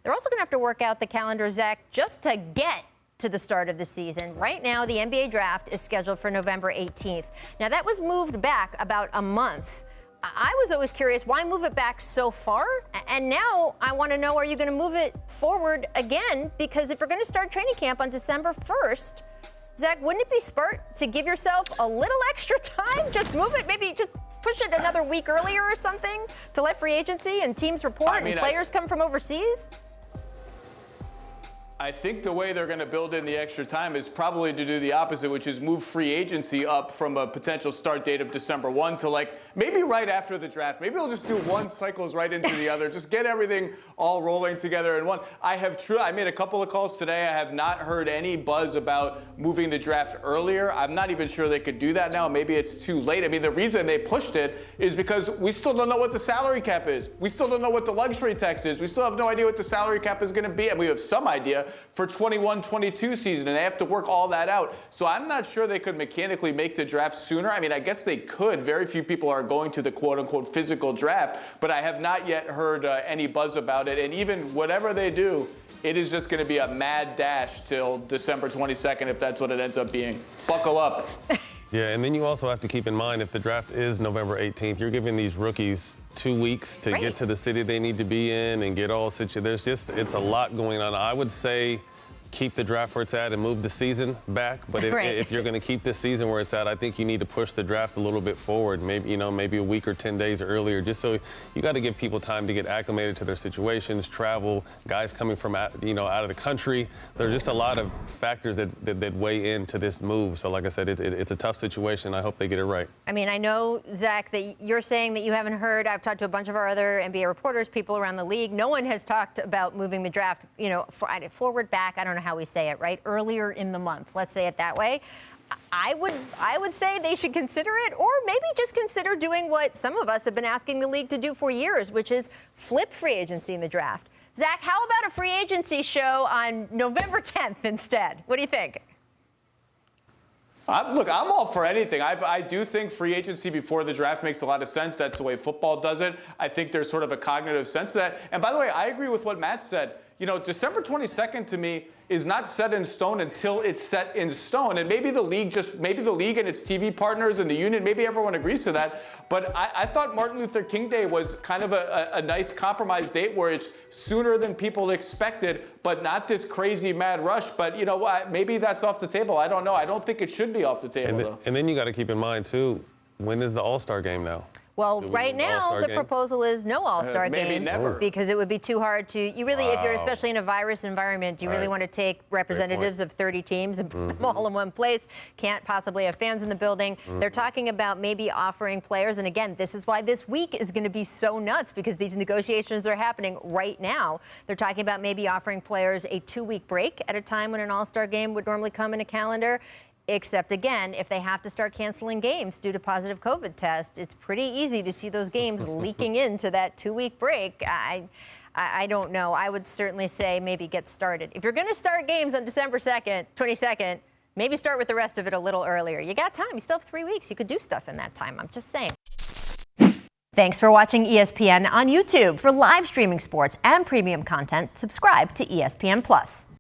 They're also going to have to work out the calendar, Zach, just to get to the start of the season. Right now, the NBA draft is scheduled for November 18th. Now, that was moved back about a month. I was always curious, why move it back so far? And now I want to know, are you going to move it forward again? Because if you're going to start training camp on December 1st, Zach, wouldn't it be smart to give yourself a little extra time? Just move it, maybe just push it another week earlier or something to let free agency and teams report and players come from overseas? I think the way they're going to build in the extra time is probably to do the opposite, which is move free agency up from a potential start date of December 1 to like maybe right after the draft. Maybe they'll just do one cycles right into the other. Just get everything all rolling together in one. I made a couple of calls today. I have not heard any buzz about moving the draft earlier. I'm not even sure they could do that now. Maybe it's too late. I mean, the reason they pushed it is because we still don't know what the salary cap is. We still don't know what the luxury tax is. We still have no idea what the salary cap is going to be. And we have some idea for 21-22 season, and they have to work all that out. So I'm not sure they could mechanically make the draft sooner. I mean, I guess they could. Very few people are going to the quote-unquote physical draft, but I have not yet heard any buzz about it. And even whatever they do, it is just going to be a mad dash till December 22nd if that's what it ends up being. Buckle up. Yeah, and then you also have to keep in mind, if the draft is November 18th, you're giving these rookies 2 weeks to get to the city they need to be in and get all situated. It's a lot going on. I would say keep the draft where it's at and move the season back. But if you're going to keep the season where it's at, I think you need to push the draft a little bit forward, maybe a week or 10 days earlier, just so you got to give people time to get acclimated to their situations, travel, guys coming from out of the country. There's just a lot of factors that weigh into this move. So like I said, it's a tough situation. I hope they get it right. I mean, I know, Zach, that you're saying that you haven't heard. I've talked to a bunch of our other NBA reporters, people around the league. No one has talked about moving the draft, forward, back. I don't know how we say it, right? Earlier in the month. Let's say it that way. I would say they should consider it, or maybe just consider doing what some of us have been asking the league to do for years, which is flip free agency in the draft. Zach, how about a free agency show on November 10th instead? What do you think? I'm all for anything. I do think free agency before the draft makes a lot of sense. That's the way football does it. I think there's sort of a cognitive sense to that. And by the way, I agree with what Matt said. December 22nd to me is not set in stone until it's set in stone. And maybe the league and its TV partners and the union, maybe everyone agrees to that. But I thought Martin Luther King Day was kind of a nice compromise date where it's sooner than people expected, but not this crazy mad rush. But you know what? Maybe that's off the table. I don't know. I don't think it should be off the table, though. And then you got to keep in mind, too, when is the All-Star game now? Well, right now, the proposal is no All-Star game. Maybe never. Because it would be too hard to, if you're especially in a virus environment, do you really want to take representatives of 30 teams and put them all in one place? Can't possibly have fans in the building. They're talking about maybe offering players, and again, this is why this week is going to be so nuts, because these negotiations are happening right now. They're talking about maybe offering players a 2-week break at a time when an All-Star game would normally come in a calendar. Except, again, if they have to start canceling games due to positive COVID tests, it's pretty easy to see those games leaking into that 2-week break. I don't know. I would certainly say maybe get started. If you're going to start games on December 22nd, maybe start with the rest of it a little earlier. You got time. You still have 3 weeks. You could do stuff in that time. I'm just saying. Thanks for watching ESPN on YouTube. For live streaming sports and premium content, subscribe to ESPN+.